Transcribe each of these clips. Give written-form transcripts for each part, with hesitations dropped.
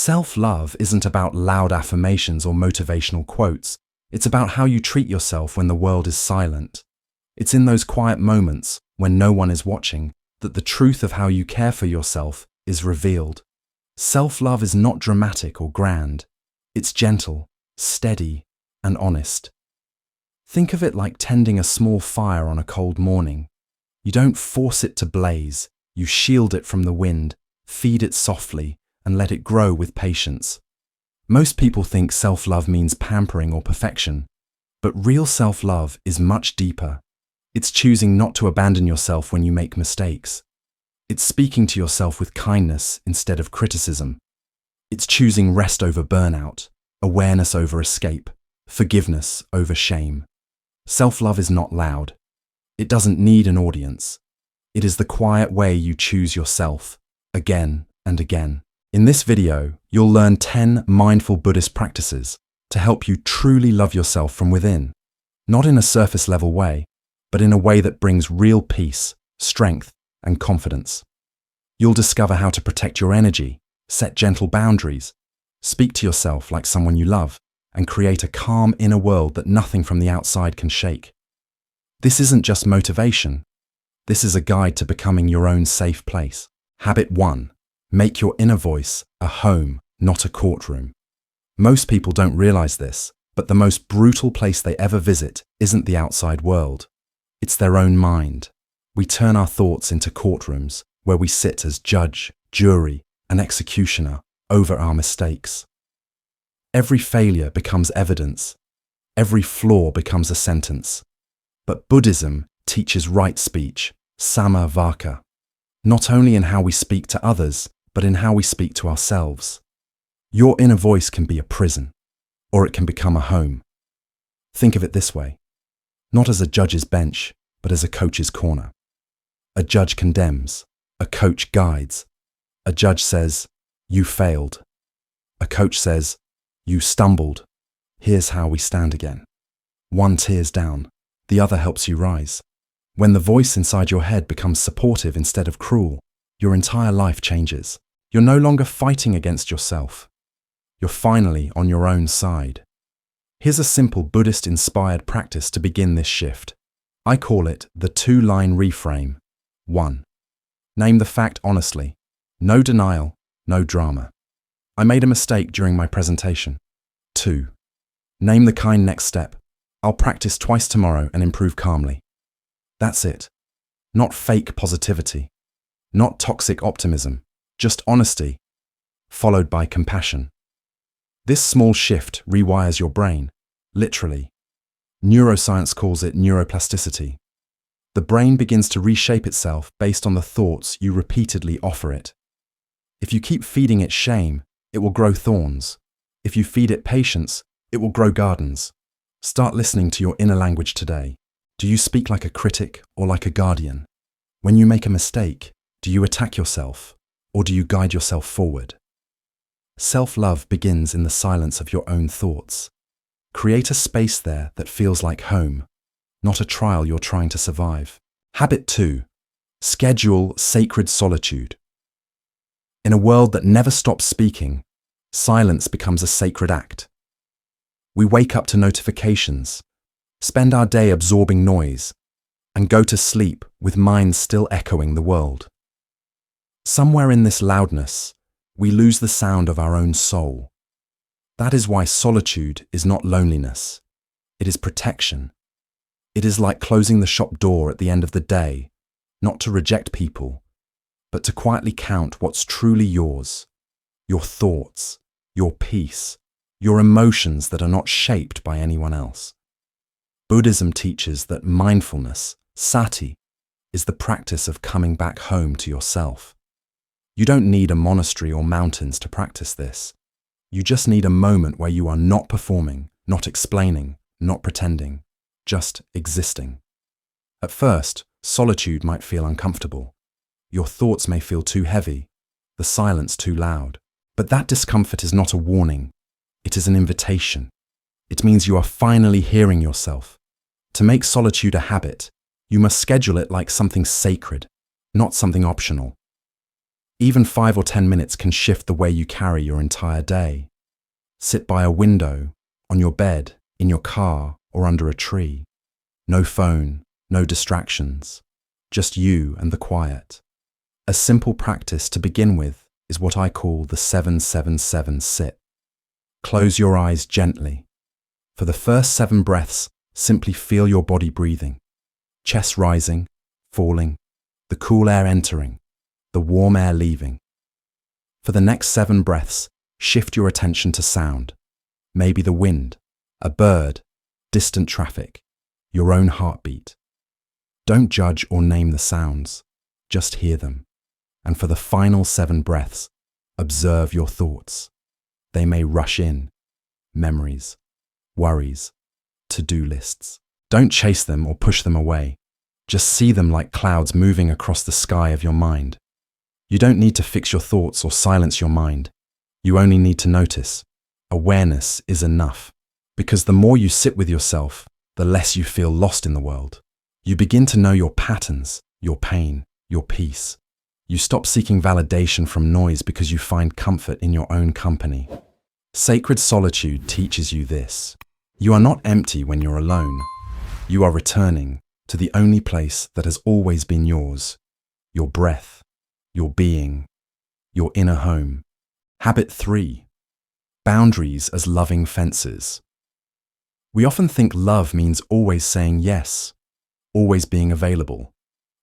Self-love isn't about loud affirmations or motivational quotes. It's about how you treat yourself when the world is silent. It's in those quiet moments, when no one is watching, that the truth of how you care for yourself is revealed. Self-love is not dramatic or grand. It's gentle, steady, and honest. Think of it like tending a small fire on a cold morning. You don't force it to blaze. You shield it from the wind, feed it softly, and let it grow with patience. Most people think self-love means pampering or perfection, but real self-love is much deeper. It's choosing not to abandon yourself when you make mistakes. It's speaking to yourself with kindness instead of criticism. It's choosing rest over burnout, awareness over escape, forgiveness over shame. Self-love is not loud. It doesn't need an audience. It is the quiet way you choose yourself, again and again. In this video, you'll learn 10 mindful Buddhist practices to help you truly love yourself from within, not in a surface-level way, but in a way that brings real peace, strength, and confidence. You'll discover how to protect your energy, set gentle boundaries, speak to yourself like someone you love, and create a calm inner world that nothing from the outside can shake. This isn't just motivation. This is a guide to becoming your own safe place. Habit 1. Make your inner voice a home, not a courtroom. Most people don't realize this, but the most brutal place they ever visit isn't the outside world. It's their own mind. We turn our thoughts into courtrooms where we sit as judge, jury, and executioner over our mistakes. Every failure becomes evidence. Every flaw becomes a sentence. But Buddhism teaches right speech, samma vaka, not only in how we speak to others, but in how we speak to ourselves. Your inner voice can be a prison, or it can become a home. Think of it this way, not as a judge's bench, but as a coach's corner. A judge condemns, a coach guides. A judge says, "You failed." A coach says, "You stumbled. Here's how we stand again." One tears down, the other helps you rise. When the voice inside your head becomes supportive instead of cruel, your entire life changes. You're no longer fighting against yourself. You're finally on your own side. Here's a simple Buddhist-inspired practice to begin this shift. I call it the 2-line reframe. 1. Name the fact honestly. No denial, no drama. I made a mistake during my presentation. 2. Name the kind next step. I'll practice twice tomorrow and improve calmly. That's it. Not fake positivity. Not toxic optimism. Just honesty, followed by compassion. This small shift rewires your brain, literally. Neuroscience calls it neuroplasticity. The brain begins to reshape itself based on the thoughts you repeatedly offer it. If you keep feeding it shame, it will grow thorns. If you feed it patience, it will grow gardens. Start listening to your inner language today. Do you speak like a critic or like a guardian? When you make a mistake, do you attack yourself, or do you guide yourself forward? Self-love begins in the silence of your own thoughts. Create a space there that feels like home, not a trial you're trying to survive. Habit 2. Schedule sacred solitude. In a world that never stops speaking, silence becomes a sacred act. We wake up to notifications, spend our day absorbing noise, and go to sleep with minds still echoing the world. Somewhere in this loudness, we lose the sound of our own soul. That is why solitude is not loneliness. It is protection. It is like closing the shop door at the end of the day, not to reject people, but to quietly count what's truly yours, your thoughts, your peace, your emotions that are not shaped by anyone else. Buddhism teaches that mindfulness, sati, is the practice of coming back home to yourself. You don't need a monastery or mountains to practice this. You just need a moment where you are not performing, not explaining, not pretending, just existing. At first, solitude might feel uncomfortable. Your thoughts may feel too heavy, the silence too loud. But that discomfort is not a warning. It is an invitation. It means you are finally hearing yourself. To make solitude a habit, you must schedule it like something sacred, not something optional. Even 5 or 10 minutes can shift the way you carry your entire day. Sit by a window, on your bed, in your car, or under a tree. No phone, no distractions, just you and the quiet. A simple practice to begin with is what I call the 7-7-7 sit. Close your eyes gently. For the first 7 breaths, simply feel your body breathing. Chest rising, falling, the cool air entering, the warm air leaving. For the next 7 breaths, shift your attention to sound. Maybe the wind, a bird, distant traffic, your own heartbeat. Don't judge or name the sounds, just hear them. And for the final 7 breaths, observe your thoughts. They may rush in, memories, worries, to-do lists. Don't chase them or push them away. Just see them like clouds moving across the sky of your mind. You don't need to fix your thoughts or silence your mind. You only need to notice. Awareness is enough. Because the more you sit with yourself, the less you feel lost in the world. You begin to know your patterns, your pain, your peace. You stop seeking validation from noise because you find comfort in your own company. Sacred solitude teaches you this. You are not empty when you're alone. You are returning to the only place that has always been yours. Your breath, your being, your inner home. Habit 3. Boundaries as loving fences. We often think love means always saying yes, always being available,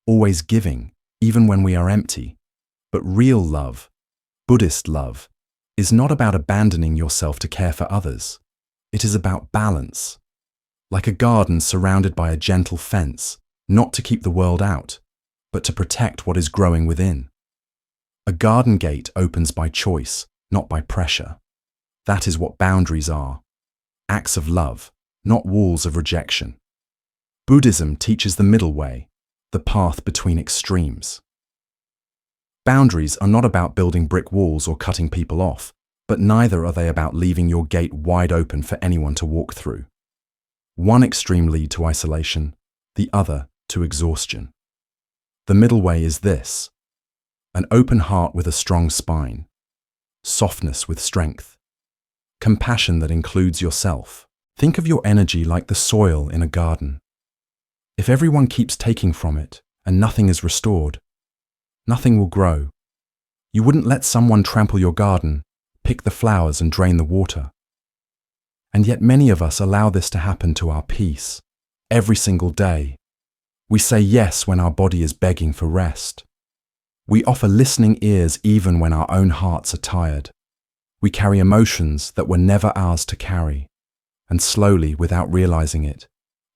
always giving, even when we are empty. But real love, Buddhist love, is not about abandoning yourself to care for others. It is about balance. Like a garden surrounded by a gentle fence, not to keep the world out, but to protect what is growing within. A garden gate opens by choice, not by pressure. That is what boundaries are. Acts of love, not walls of rejection. Buddhism teaches the middle way, the path between extremes. Boundaries are not about building brick walls or cutting people off, but neither are they about leaving your gate wide open for anyone to walk through. One extreme leads to isolation, the other to exhaustion. The middle way is this: an open heart with a strong spine, softness with strength, compassion that includes yourself. Think of your energy like the soil in a garden. If everyone keeps taking from it and nothing is restored, nothing will grow. You wouldn't let someone trample your garden, pick the flowers and drain the water. And yet many of us allow this to happen to our peace, every single day. We say yes when our body is begging for rest. We offer listening ears even when our own hearts are tired. We carry emotions that were never ours to carry. And slowly, without realizing it,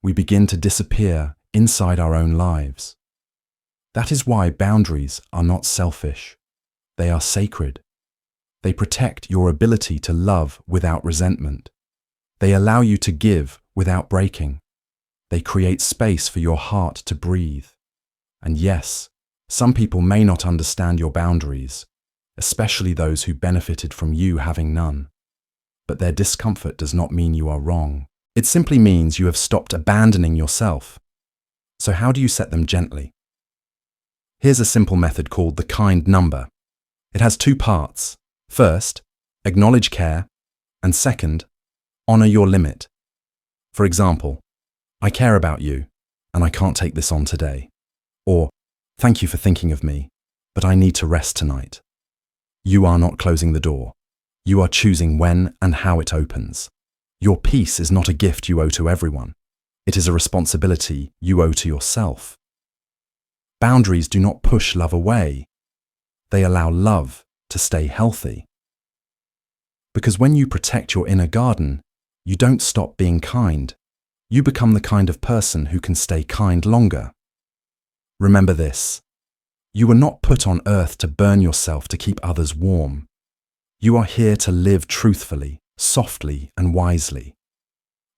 we begin to disappear inside our own lives. That is why boundaries are not selfish. They are sacred. They protect your ability to love without resentment. They allow you to give without breaking. They create space for your heart to breathe. And yes, some people may not understand your boundaries, especially those who benefited from you having none. But their discomfort does not mean you are wrong. It simply means you have stopped abandoning yourself. So how do you set them gently? Here's a simple method called the kind number. It has 2 parts. First, acknowledge care, and second, honor your limit. For example, I care about you, and I can't take this on today. Or, thank you for thinking of me, but I need to rest tonight. You are not closing the door. You are choosing when and how it opens. Your peace is not a gift you owe to everyone. It is a responsibility you owe to yourself. Boundaries do not push love away. They allow love to stay healthy. Because when you protect your inner garden, you don't stop being kind. You become the kind of person who can stay kind longer. Remember this: you were not put on earth to burn yourself to keep others warm. You are here to live truthfully, softly, and wisely.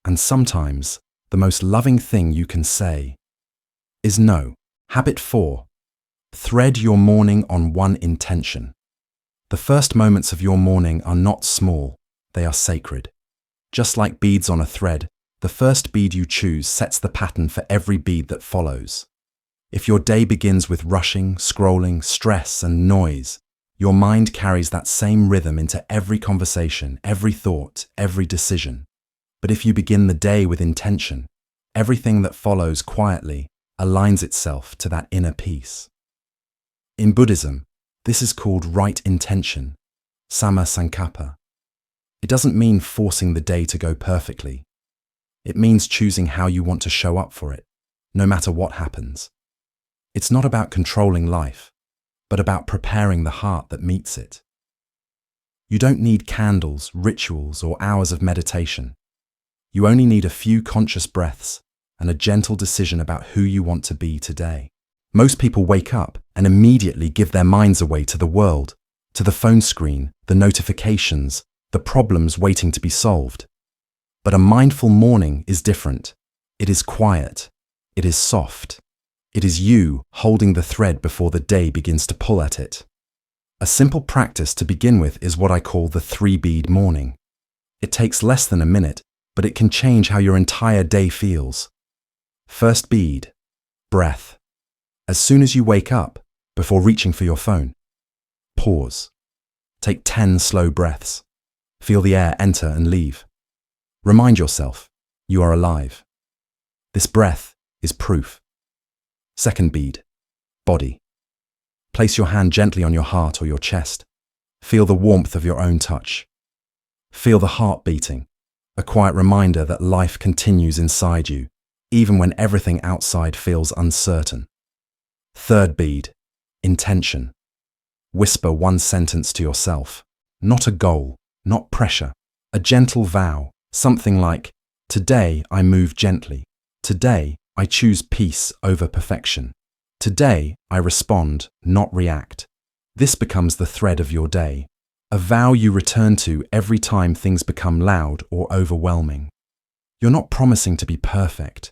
And sometimes, the most loving thing you can say is no. Habit 4. Thread your morning on one intention. The first moments of your morning are not small, they are sacred. Just like beads on a thread, the first bead you choose sets the pattern for every bead that follows. If your day begins with rushing, scrolling, stress, and noise, Your mind carries that same rhythm into every conversation, every thought, every decision. But if you begin the day with intention, everything that follows quietly aligns itself to that inner peace. In Buddhism, this is called right intention, samma sankappa. It doesn't mean forcing the day to go perfectly. It means choosing how you want to show up for it, no matter what happens. It's not about controlling life, but about preparing the heart that meets it. You don't need candles, rituals, or hours of meditation. You only need a few conscious breaths and a gentle decision about who you want to be today. Most people wake up and immediately give their minds away to the world, to the phone screen, the notifications, the problems waiting to be solved. But a mindful morning is different. It is quiet. It is soft. It is you holding the thread before the day begins to pull at it. A simple practice to begin with is what I call the 3-bead morning. It takes less than a minute, but it can change how your entire day feels. First bead, breath. As soon as you wake up, before reaching for your phone, pause. Take 10 slow breaths. Feel the air enter and leave. Remind yourself, you are alive. This breath is proof. Second bead, body. Place your hand gently on your heart or your chest. Feel the warmth of your own touch. Feel the heart beating, a quiet reminder that life continues inside you, even when everything outside feels uncertain. Third bead, intention. Whisper one sentence to yourself, not a goal, not pressure, a gentle vow, something like, today I move gently. Today I choose peace over perfection. Today I respond, not react. This becomes the thread of your day, a vow you return to every time things become loud or overwhelming. You're not promising to be perfect.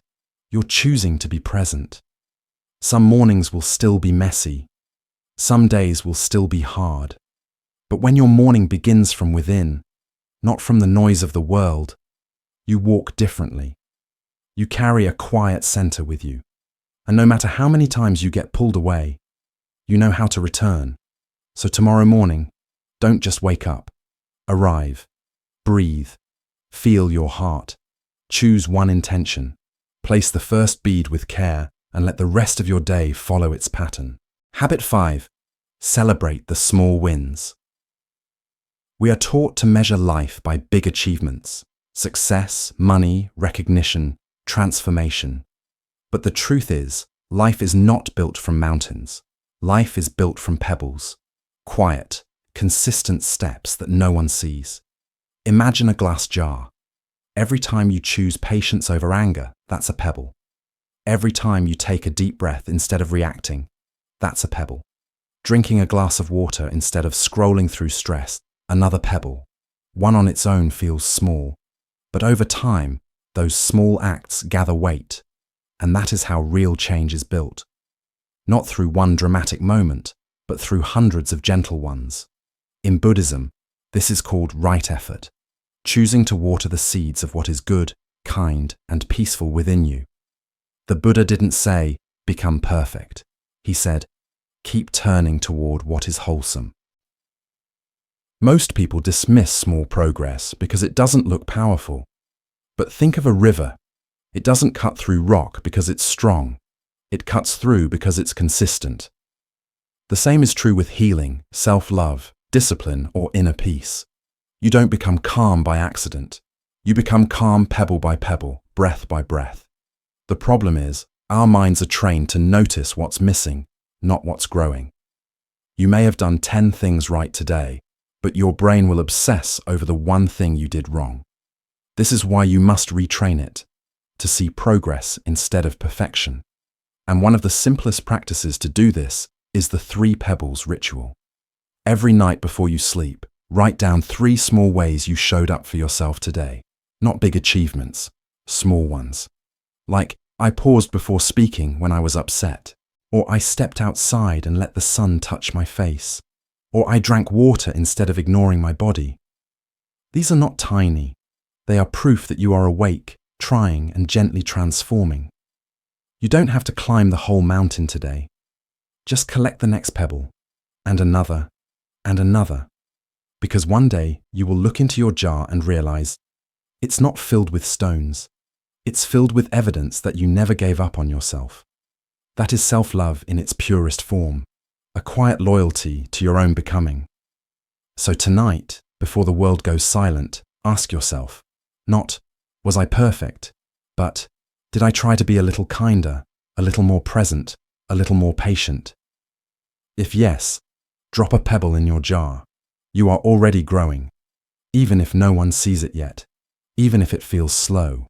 You're choosing to be present. Some mornings will still be messy. Some days will still be hard. But when your morning begins from within, not from the noise of the world, you walk differently. You carry a quiet center with you. And no matter how many times you get pulled away, you know how to return. So tomorrow morning, don't just wake up. Arrive. Breathe. Feel your heart. Choose one intention. Place the first bead with care and let the rest of your day follow its pattern. Habit 5. Celebrate the small wins. We are taught to measure life by big achievements, success, money, recognition, transformation. But the truth is, life is not built from mountains. Life is built from pebbles, quiet, consistent steps that no one sees. Imagine a glass jar. Every time you choose patience over anger, that's a pebble. Every time you take a deep breath instead of reacting, that's a pebble. Drinking a glass of water instead of scrolling through stress, another pebble. One on its own feels small, but over time, those small acts gather weight, and that is how real change is built. Not through one dramatic moment, but through hundreds of gentle ones. In Buddhism, this is called right effort, choosing to water the seeds of what is good, kind, and peaceful within you. The Buddha didn't say, become perfect. He said, keep turning toward what is wholesome. Most people dismiss small progress because it doesn't look powerful. But think of a river. It doesn't cut through rock because it's strong. It cuts through because it's consistent. The same is true with healing, self-love, discipline, or inner peace. You don't become calm by accident. You become calm pebble by pebble, breath by breath. The problem is, our minds are trained to notice what's missing, not what's growing. You may have done 10 things right today, but your brain will obsess over the one thing you did wrong. This is why you must retrain it, to see progress instead of perfection. And one of the simplest practices to do this is the 3 pebbles ritual. Every night before you sleep, write down 3 small ways you showed up for yourself today. Not big achievements, small ones. Like, I paused before speaking when I was upset, or I stepped outside and let the sun touch my face, or I drank water instead of ignoring my body. These are not tiny. They are proof that you are awake, trying, and gently transforming. You don't have to climb the whole mountain today. Just collect the next pebble, and another, and another. Because one day you will look into your jar and realize it's not filled with stones. It's filled with evidence that you never gave up on yourself. That is self-love in its purest form, a quiet loyalty to your own becoming. So tonight, before the world goes silent, ask yourself, not, was I perfect? But, did I try to be a little kinder, a little more present, a little more patient? If yes, drop a pebble in your jar. You are already growing, even if no one sees it yet, even if it feels slow.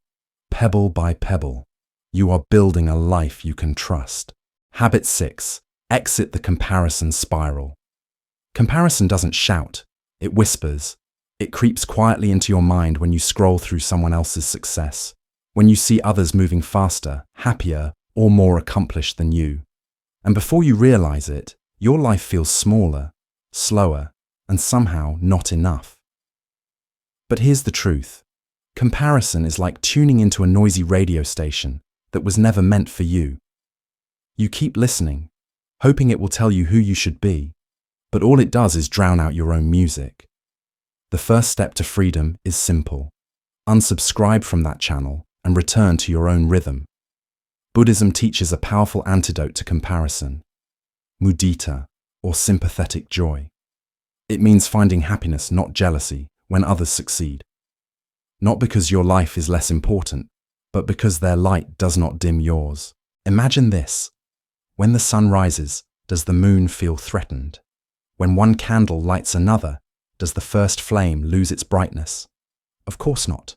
Pebble by pebble, you are building a life you can trust. Habit 6. Exit the comparison spiral. Comparison doesn't shout, it whispers. It creeps quietly into your mind when you scroll through someone else's success, when you see others moving faster, happier, or more accomplished than you. And before you realize it, your life feels smaller, slower, and somehow not enough. But here's the truth. Comparison is like tuning into a noisy radio station that was never meant for you. You keep listening, hoping it will tell you who you should be, but all it does is drown out your own music. The first step to freedom is simple. Unsubscribe from that channel and return to your own rhythm. Buddhism teaches a powerful antidote to comparison, mudita, or sympathetic joy. It means finding happiness, not jealousy, when others succeed. Not because your life is less important, but because their light does not dim yours. Imagine this. When the sun rises, does the moon feel threatened? When one candle lights another, does the first flame lose its brightness? Of course not.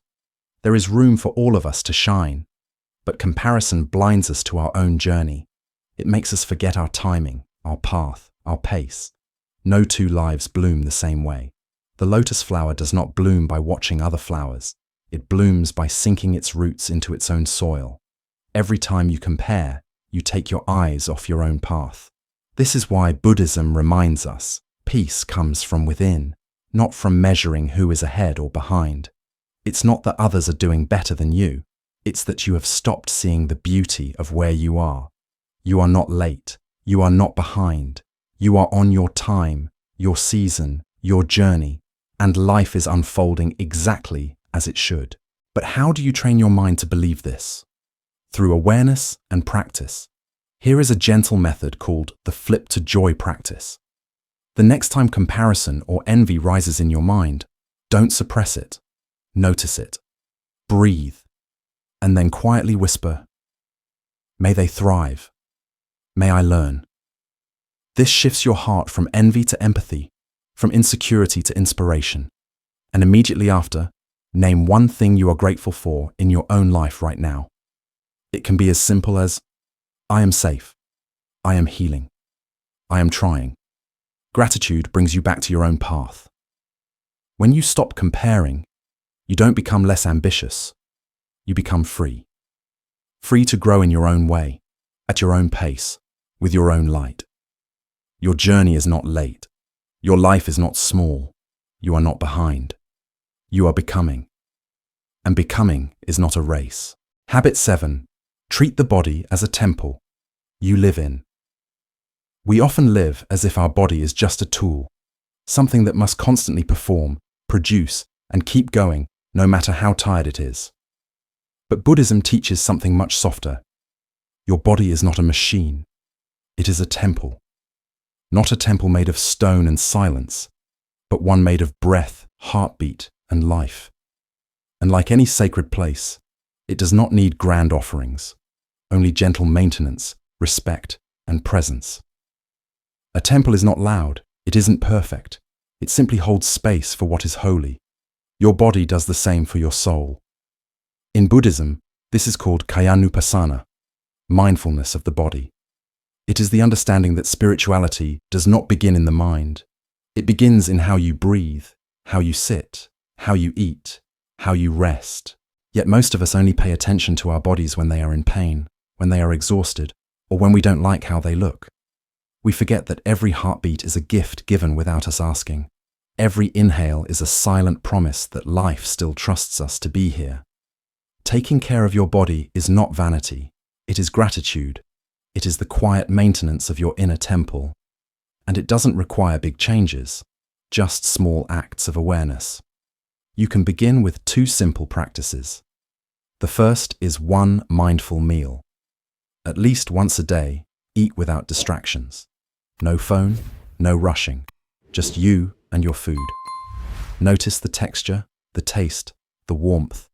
There is room for all of us to shine, but comparison blinds us to our own journey. It makes us forget our timing, our path, our pace. No two lives bloom the same way. The lotus flower does not bloom by watching other flowers. It blooms by sinking its roots into its own soil. Every time you compare, you take your eyes off your own path. This is why Buddhism reminds us, peace comes from within, not from measuring who is ahead or behind. It's not that others are doing better than you. It's that you have stopped seeing the beauty of where you are. You are not late. You are not behind. You are on your time, your season, your journey, and life is unfolding exactly as it should. But how do you train your mind to believe this? Through awareness and practice. Here is a gentle method called the flip to joy practice. The next time comparison or envy rises in your mind, don't suppress it. Notice it. Breathe. And then quietly whisper, "May they thrive. May I learn." This shifts your heart from envy to empathy, from insecurity to inspiration. And immediately after, name one thing you are grateful for in your own life right now. It can be as simple as, I am safe. I am healing. I am trying. Gratitude brings you back to your own path. When you stop comparing, you don't become less ambitious. You become free. Free to grow in your own way, at your own pace, with your own light. Your journey is not late. Your life is not small. You are not behind. You are becoming. And becoming is not a race. Habit 7. Treat the body as a temple you live in. We often live as if our body is just a tool, something that must constantly perform, produce, and keep going no matter how tired it is. But Buddhism teaches something much softer. Your body is not a machine. It is a temple. Not a temple made of stone and silence, but one made of breath, heartbeat, and life. And like any sacred place, it does not need grand offerings, only gentle maintenance, respect, and presence. A temple is not loud, it isn't perfect, it simply holds space for what is holy. Your body does the same for your soul. In Buddhism, this is called kayanupassana, mindfulness of the body. It is the understanding that spirituality does not begin in the mind. It begins in how you breathe, how you sit, how you eat, how you rest. Yet most of us only pay attention to our bodies when they are in pain, when they are exhausted, or when we don't like how they look. We forget that every heartbeat is a gift given without us asking. Every inhale is a silent promise that life still trusts us to be here. Taking care of your body is not vanity, it is gratitude. It is the quiet maintenance of your inner temple. And it doesn't require big changes, just small acts of awareness. You can begin with 2 simple practices. The first is 1 mindful meal. At least once a day, eat without distractions. No phone, no rushing, just you and your food. Notice the texture, the taste, the warmth.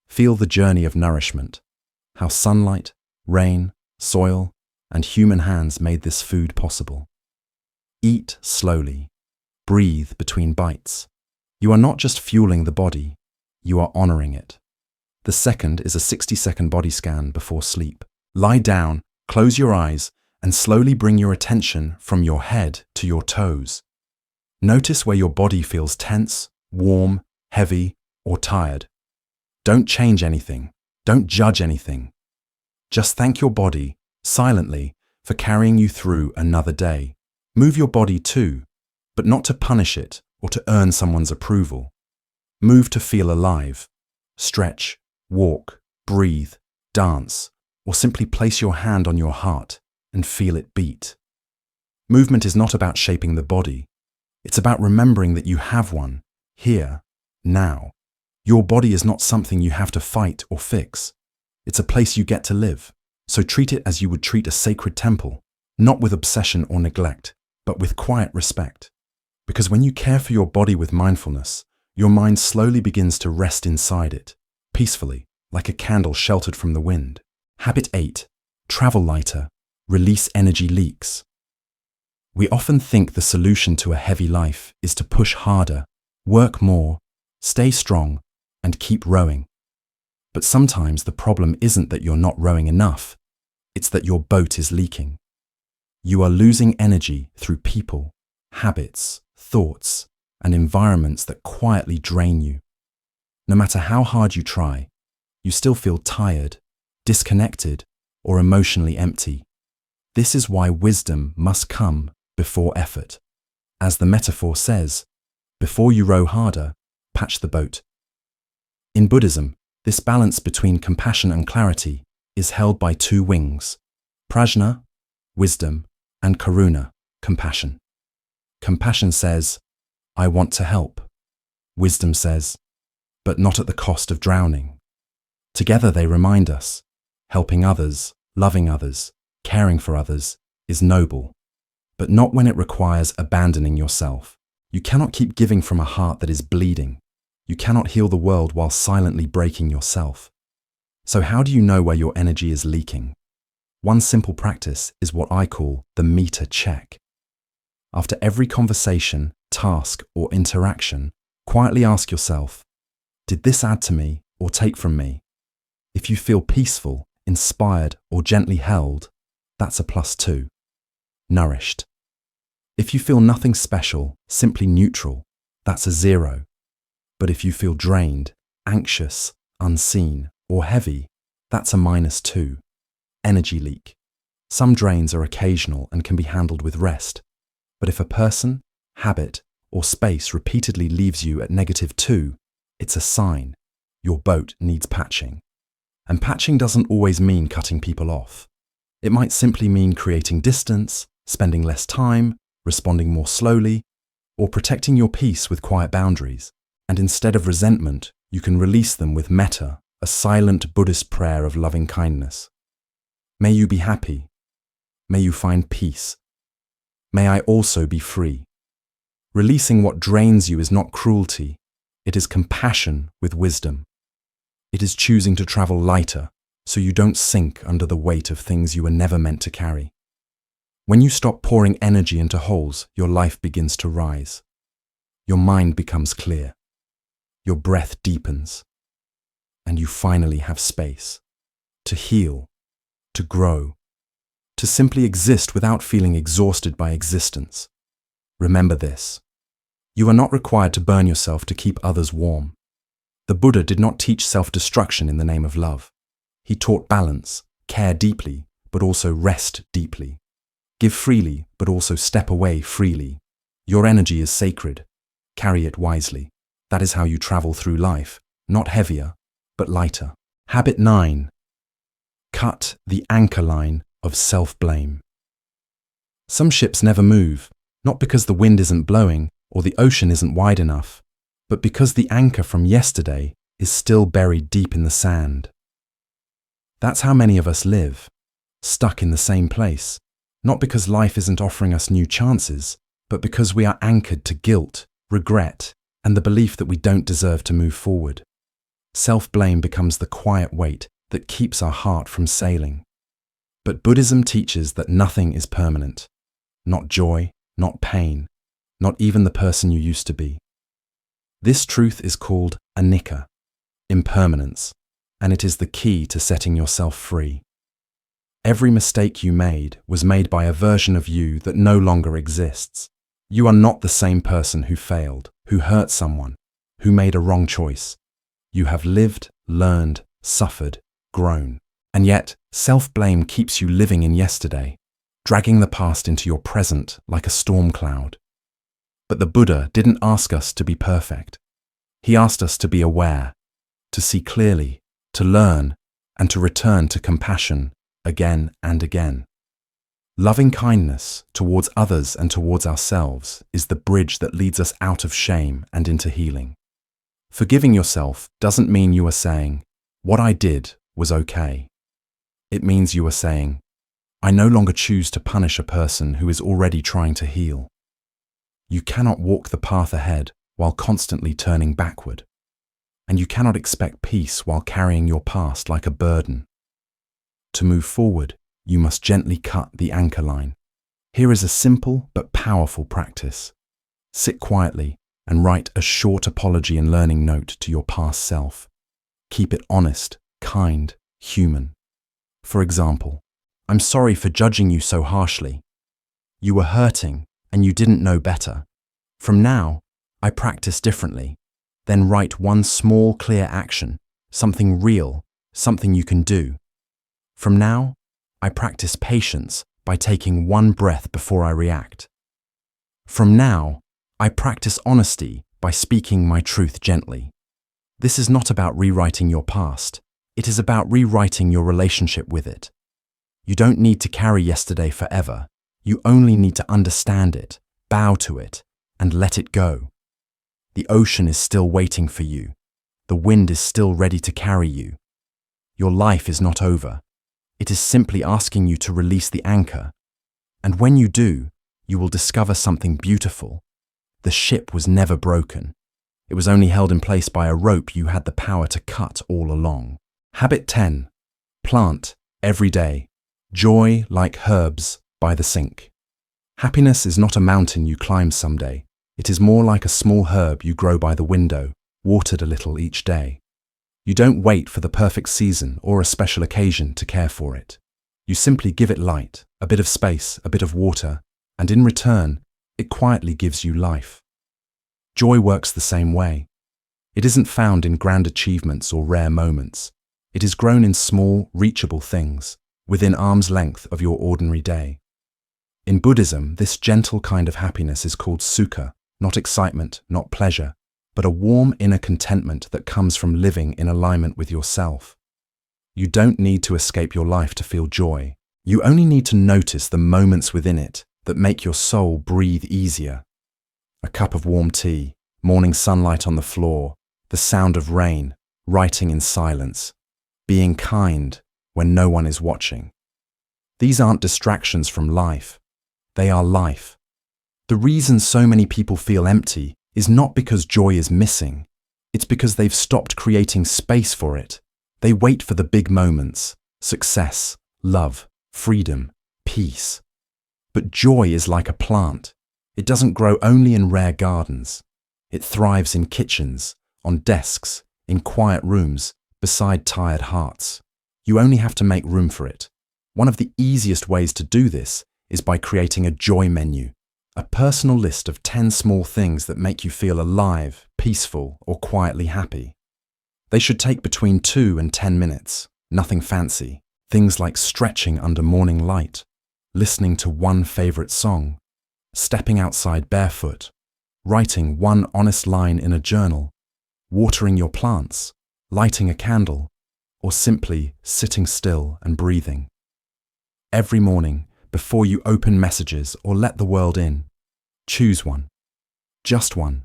Feel the journey of nourishment, how sunlight, rain, soil, and human hands made this food possible. Eat slowly. Breathe between bites. You are not just fueling the body, you are honoring it. The second is a 60-second body scan before sleep. Lie down, close your eyes, and slowly bring your attention from your head to your toes. Notice where your body feels tense, warm, heavy, or tired. Don't change anything. Don't judge anything. Just thank your body, silently, for carrying you through another day. Move your body too, but not to punish it or to earn someone's approval. Move to feel alive. Stretch, walk, breathe, dance, or simply place your hand on your heart and feel it beat. Movement is not about shaping the body. It's about remembering that you have one, here, now. Your body is not something you have to fight or fix. It's a place you get to live. So treat it as you would treat a sacred temple, not with obsession or neglect, but with quiet respect. Because when you care for your body with mindfulness, your mind slowly begins to rest inside it, peacefully, like a candle sheltered from the wind. Habit 8. Travel lighter. Release energy leaks. We often think the solution to a heavy life is to push harder, work more, stay strong, and keep rowing. But sometimes the problem isn't that you're not rowing enough, it's that your boat is leaking. You are losing energy through people, habits, thoughts, and environments that quietly drain you. No matter how hard you try, you still feel tired, disconnected, or emotionally empty. This is why wisdom must come before effort. As the metaphor says, before you row harder, patch the boat. In Buddhism, this balance between compassion and clarity is held by 2 wings: prajna, wisdom, and karuna, compassion. Compassion says, I want to help. Wisdom says, but not at the cost of drowning. Together they remind us, helping others, loving others, caring for others is noble, but not when it requires abandoning yourself. You cannot keep giving from a heart that is bleeding. You cannot heal the world while silently breaking yourself. So how do you know where your energy is leaking? One simple practice is what I call the meter check. After every conversation, task, or interaction, quietly ask yourself, did this add to me or take from me? If you feel peaceful, inspired, or gently held, that's a +2. Nourished. If you feel nothing special, simply neutral, that's a 0. But if you feel drained, anxious, unseen, or heavy, that's a -2. Energy leak. Some drains are occasional and can be handled with rest. But if a person, habit, or space repeatedly leaves you at -2, it's a sign. Your boat needs patching. And patching doesn't always mean cutting people off. It might simply mean creating distance, spending less time, responding more slowly, or protecting your peace with quiet boundaries. And instead of resentment, you can release them with metta, a silent Buddhist prayer of loving kindness. May you be happy. May you find peace. May I also be free. Releasing what drains you is not cruelty. It is compassion with wisdom. It is choosing to travel lighter so you don't sink under the weight of things you were never meant to carry. When you stop pouring energy into holes, your life begins to rise. Your mind becomes clear. Your breath deepens. And you finally have space to heal, to grow, to simply exist without feeling exhausted by existence. Remember this. You are not required to burn yourself to keep others warm. The Buddha did not teach self-destruction in the name of love. He taught balance, care deeply, but also rest deeply. Give freely, but also step away freely. Your energy is sacred. Carry it wisely. That is how you travel through life, not heavier, but lighter. Habit 9. Cut the anchor line of self-blame. Some ships never move, Not because the wind isn't blowing or the ocean isn't wide enough, but because the anchor from yesterday is still buried deep in the sand. That's how many of us live, stuck in the same place, not because life isn't offering us new chances, but because we are anchored to guilt, regret, and the belief that we don't deserve to move forward. Self-blame becomes the quiet weight that keeps our heart from sailing. But Buddhism teaches that nothing is permanent. Not joy, not pain, not even the person you used to be. This truth is called anicca, impermanence, and it is the key to setting yourself free. Every mistake you made was made by a version of you that no longer exists. You are not the same person who failed, who hurt someone, who made a wrong choice. You have lived, learned, suffered, grown. And yet, self-blame keeps you living in yesterday, dragging the past into your present like a storm cloud. But the Buddha didn't ask us to be perfect. He asked us to be aware, to see clearly, to learn, and to return to compassion again and again. Loving kindness towards others and towards ourselves is the bridge that leads us out of shame and into healing. Forgiving yourself doesn't mean you are saying, "What I did was okay." It means you are saying, "I no longer choose to punish a person who is already trying to heal." You cannot walk the path ahead while constantly turning backward. And you cannot expect peace while carrying your past like a burden. To move forward, you must gently cut the anchor line. Here is a simple but powerful practice. Sit quietly and write a short apology and learning note to your past self. Keep it honest, kind, human. For example, "I'm sorry for judging you so harshly. You were hurting and you didn't know better. From now, I practice differently." Then write one small, clear action, something real, something you can do. "From now, I practice patience by taking one breath before I react. From now, I practice honesty by speaking my truth gently." This is not about rewriting your past. It is about rewriting your relationship with it. You don't need to carry yesterday forever. You only need to understand it, bow to it, and let it go. The ocean is still waiting for you. The wind is still ready to carry you. Your life is not over. It is simply asking you to release the anchor. And when you do, you will discover something beautiful. The ship was never broken. It was only held in place by a rope you had the power to cut all along. Habit 10. Plant every day. Joy like herbs by the sink. Happiness is not a mountain you climb someday. It is more like a small herb you grow by the window, watered a little each day. You don't wait for the perfect season or a special occasion to care for it. You simply give it light, a bit of space, a bit of water, and in return, it quietly gives you life. Joy works the same way. It isn't found in grand achievements or rare moments. It is grown in small, reachable things, within arm's length of your ordinary day. In Buddhism, this gentle kind of happiness is called sukha, not excitement, not pleasure, but a warm inner contentment that comes from living in alignment with yourself. You don't need to escape your life to feel joy. You only need to notice the moments within it that make your soul breathe easier. A cup of warm tea, morning sunlight on the floor, the sound of rain, writing in silence, being kind when no one is watching. These aren't distractions from life. They are life. The reason so many people feel empty is not because joy is missing. It's because they've stopped creating space for it. They wait for the big moments, success, love, freedom, peace. But joy is like a plant. It doesn't grow only in rare gardens. It thrives in kitchens, on desks, in quiet rooms, beside tired hearts. You only have to make room for it. One of the easiest ways to do this is by creating a joy menu, a personal list of 10 small things that make you feel alive, peaceful, or quietly happy. They should take between 2 and 10 minutes, nothing fancy. Things like stretching under morning light, listening to one favorite song, stepping outside barefoot, writing one honest line in a journal, watering your plants, lighting a candle, or simply sitting still and breathing. Every morning, before you open messages or let the world in, Choose one, just one,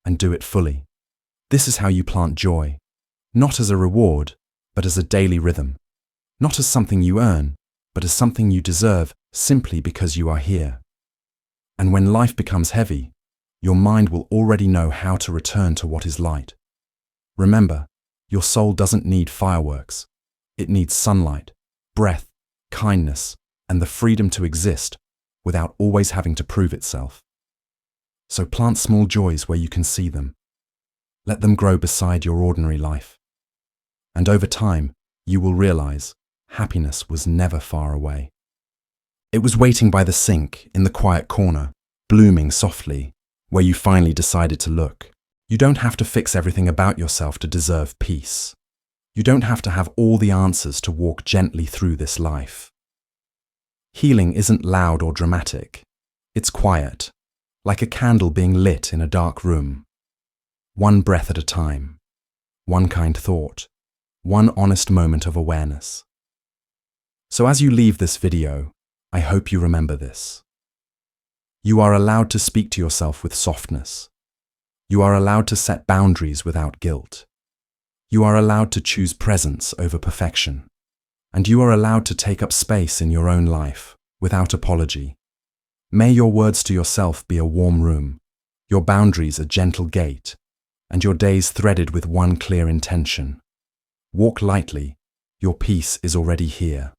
and do it fully. This is how you plant joy, not as a reward, but as a daily rhythm, not as something you earn, but as something you deserve simply because you are here. And when life becomes heavy, your mind will already know how to return to what is light. Remember, your soul doesn't need fireworks. It needs sunlight, breath, kindness, and the freedom to exist without always having to prove itself. So plant small joys where you can see them. Let them grow beside your ordinary life. And over time, you will realize happiness was never far away. It was waiting by the sink in the quiet corner, blooming softly, where you finally decided to look. You don't have to fix everything about yourself to deserve peace. You don't have to have all the answers to walk gently through this life. Healing isn't loud or dramatic. It's quiet, like a candle being lit in a dark room. One breath at a time, one kind thought, one honest moment of awareness. So as you leave this video, I hope you remember this. You are allowed to speak to yourself with softness. You are allowed to set boundaries without guilt. You are allowed to choose presence over perfection. And you are allowed to take up space in your own life without apology. May your words to yourself be a warm room, your boundaries a gentle gate, and your days threaded with one clear intention. Walk lightly, your peace is already here.